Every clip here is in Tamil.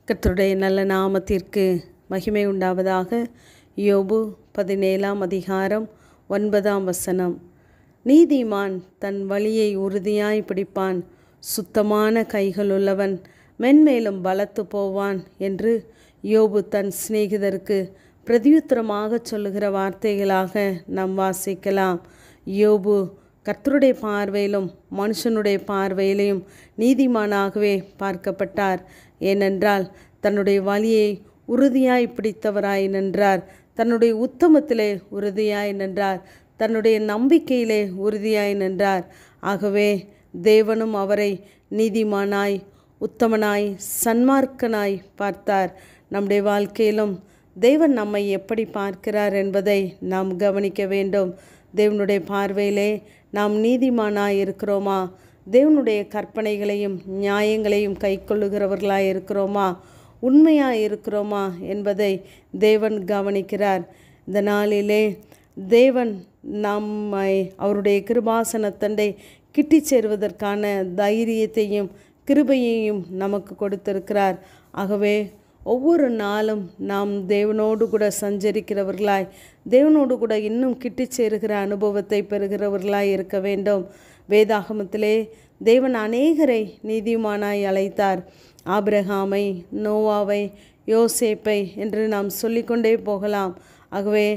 கர்த்தருடைய நல்ல நாமத்திற்கு மகிமை உண்டாவதாக. யோபு 17ஆம் அதிகாரம் 9ஆம் வசனம். நீதிமான் தன் வழியை உறுதியாய் பிடிப்பான், சுத்தமான கைகளுள்ளவன் மென்மேலும் பலத்து போவான் என்று யோபு தன் சிநேகிதருக்கு பிரதியுத்தரமாக சொல்லுகிற வார்த்தைகளாக நாம் வாசிக்கலாம். யோபு கர்த்தருடைய பார்வையிலும் மனுஷனுடைய பார்வையிலையும் நீதிமானாகவே பார்க்கப்பட்டார். ஏனென்றால் தன்னுடைய வழியை உறுதியாய் பிடித்தவராய் நின்றார், தன்னுடைய உத்தமத்திலே உறுதியாய் நின்றார், தன்னுடைய நம்பிக்கையிலே உறுதியாய் நின்றார். ஆகவே தேவனும் அவரை நீதிமானாய், உத்தமனாய், சன்மார்க்கனாய் பார்த்தார். நம்முடைய வாழ்க்கையிலும் தேவன் நம்மை எப்படி பார்க்கிறார் என்பதை நாம் கவனிக்க வேண்டும். தேவனுடைய பார்வையிலே நாம் நீதிமானாய் இருக்கிறோமா? தேவனுடைய கற்பனைகளையும் நியாயங்களையும் கை கொள்ளுகிறவர்களாய் இருக்கிறோமா? உண்மையாக இருக்கிறோமா என்பதை தேவன் கவனிக்கிறார். இந்த நாளிலே தேவன் நம்மை அவருடைய கிருபாசனத்தண்டை கிட்டி சேருவதற்கான தைரியத்தையும் கிருபையையும் நமக்கு கொடுத்திருக்கிறார். ஆகவே ஒவ்வொரு நாளும் நாம் தேவனோடு கூட சஞ்சரிக்கிறவர்களாய், தேவனோடு கூட இன்னும் கிட்டி சேருகிற அனுபவத்தை பெறுகிறவர்களாய் இருக்க வேண்டும். வேதாகமத்திலே தேவன் அநேகரை நீதிமானாய் அழைத்தார். ஆபிரகாமை, நோவாவை, யோசேப்பை என்று நாம் சொல்லிக்கொண்டே போகலாம். ஆகவே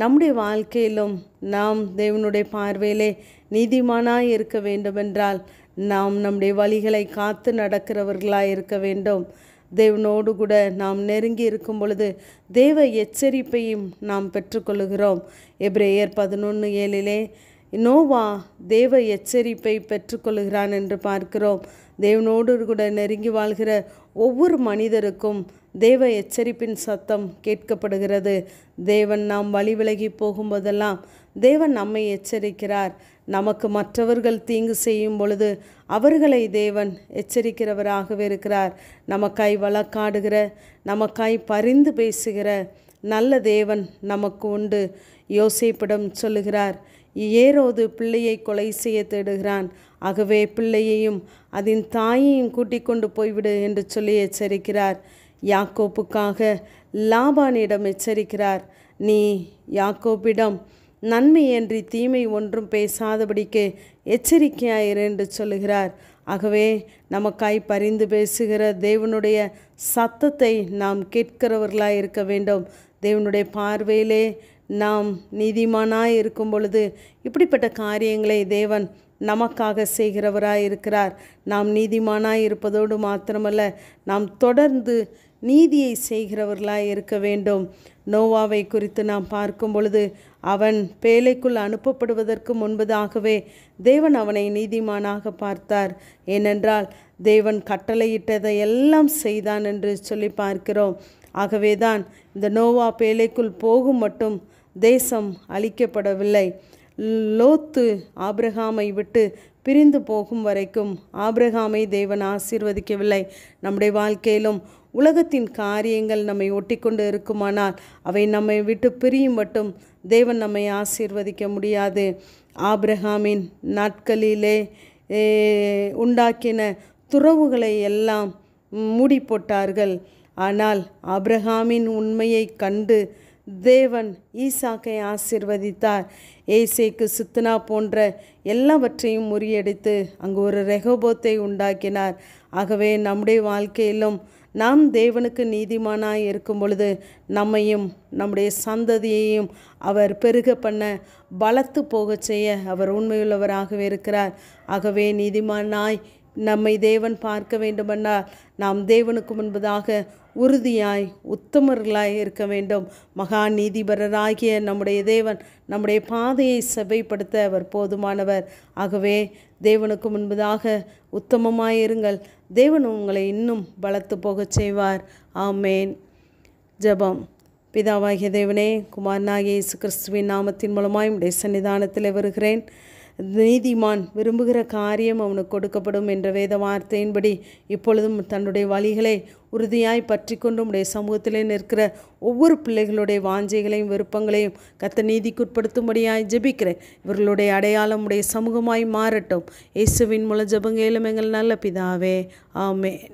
நம்முடைய வாழ்க்கையிலும் நாம் தேவனுடைய பார்வையிலே நீதிமானாய் இருக்க வேண்டுமென்றால் நாம் நம்முடைய வழிகளை காத்து நடக்கிறவர்களாய் இருக்க வேண்டும். தேவனோடு கூட நாம் நெருங்கி இருக்கும் பொழுது தேவ எச்சரிப்பையும் நாம் பெற்றுக்கொள்கிறோம். எபிரேயர் 11:7 நோவா தேவ எச்சரிப்பை பெற்றுக்கொள்கிறான் என்று பார்க்கிறோம். தேவனோடு கூட நெருங்கி வாழ்கிற ஒவ்வொரு மனிதருக்கும் தேவ எச்சரிப்பின் சத்தம் கேட்கப்படுகிறது. தேவன் நாம் வழி விலகி போகும்போதெல்லாம் தேவன் நம்மை எச்சரிக்கிறார். நமக்கு மற்றவர்கள் தீங்கு செய்யும் பொழுது அவர்களை தேவன் எச்சரிக்கிறவராகவே இருக்கிறார். நமக்காய் வழக்காடுகிற, நமக்காய் பரிந்து பேசுகிற நல்ல தேவன் நமக்கு உண்டு. யோசேப்பிடம் சொல்லுகிறார், ஏரோது பிள்ளையை கொலை செய்ய தேடுகிறான், ஆகவே பிள்ளையையும் அதன் தாயையும் கூட்டிக் கொண்டு போய்விடு என்று சொல்லி எச்சரிக்கிறார். யாக்கோப்புக்காக லாபானிடம் எச்சரிக்கிறார், நீ யாக்கோப்பிடம் நன்மையன்றி தீமை ஒன்றும் பேசாதபடிக்கு எச்சரிக்கையாயிரு என்று சொல்லுகிறார். ஆகவே நமக்காய் பரிந்து பேசுகிற தேவனுடைய சத்தத்தை நாம் கேட்கிறவர்களாய் இருக்க வேண்டும். தேவனுடைய பார்வையிலே நாம் நீதிமானாய் இருக்கும் பொழுது இப்படிப்பட்ட காரியங்களை தேவன் நமக்காக செய்கிறவராய் இருக்கிறார். நாம் நீதிமானாய் இருப்பதோடு மாத்திரமல்ல, நாம் தொடர்ந்து நீதியை செய்கிறவர்களாய் இருக்க வேண்டும். நோவாவை குறித்து நாம் பார்க்கும் பொழுது அவன் பேழைக்குள் அனுப்பப்படுவதற்கு முன்பதாகவே தேவன் அவனை நீதிமானாக பார்த்தார். ஏனென்றால் தேவன் கட்டளையிட்டதை எல்லாம் செய்தான் என்று சொல்லி பார்க்கிறோம். ஆகவேதான் இந்த நோவா பேழைக்குள் போகும் மட்டும் தேசம் அழிக்கப்படவில்லை. லோத்து ஆபிரகாமை விட்டு பிரிந்து போகும் வரைக்கும் ஆபிரகாமை தேவன் ஆசீர்வதிக்கவில்லை. நம்முடைய வாழ்க்கையிலும் உலகத்தின் காரியங்கள் நம்மை ஒட்டி கொண்டு இருக்குமானால் அவை நம்மை விட்டு பிரியும் மட்டும் தேவன் நம்மை ஆசீர்வதிக்க முடியாது. ஆபிரகாமின் நாட்களிலே உண்டாக்கின துறவுகளை எல்லாம் மூடி போட்டார்கள். ஆனால் ஆபிரகாமின் உண்மையை கண்டு தேவன் ஈசாக்கை ஆசீர்வதித்தார். ஏசேக்கு சித்னா போன்ற எல்லாவற்றையும் முறியடித்து அங்கு ஒரு ரெகோபோத்தை உண்டாக்கினார். ஆகவே நம்முடைய வாழ்க்கையிலும் நாம் தேவனுக்கு நீதிமானாய் இருக்கும் பொழுது நம்மையும் நம்முடைய சந்ததியையும் அவர் பெருக பண்ண, பலத்து போக செய்ய அவர் உண்மையுள்ளவராகவே இருக்கிறார். ஆகவே நீதிமானாய் நம்மை தேவன் பார்க்க வேண்டுமென்றால் நாம் தேவனுக்கு முன்பதாக உறுதியாய் உத்தமர்களாய் இருக்க வேண்டும். மகா நீதிபரராகிய நம்முடைய தேவன் நம்முடைய பாதையை செவைப்படுத்த அவர் போதுமானவர். ஆகவே தேவனுக்கு முன்பதாக உத்தமமாயிருங்கள், தேவன் உங்களை இன்னும் பலத்து போகச் செய்வார். ஆமேன். ஜெபம். பிதாவாகிய தேவனே, குமாரனாகிய இயேசு கிறிஸ்துவின் நாமத்தின் மூலமாய் உடைய சன்னிதானத்தில் வருகிறேன். நீதிமான் விரும்புகிற காரியம் அவனுக்கு கொடுக்கப்படும் என்ற வேத வார்த்தையின்படி இப்பொழுதும் தன்னுடைய வழிகளை உறுதியாய் பற்றி கொண்டு உடைய சமூகத்திலே நிற்கிற ஒவ்வொரு பிள்ளைகளுடைய வாஞ்சைகளையும் விருப்பங்களையும் கர்த்தர் நீதிக்குட்படுத்தும்படியாய் ஜெபிக்கிறேன். இவர்களுடைய அடையாளம் உடைய சமூகமாய் மாறட்டும். இயேசுவின் மூலம் ஜெபங்கேளும் எங்கள் நல்ல பிதாவே. ஆமென்.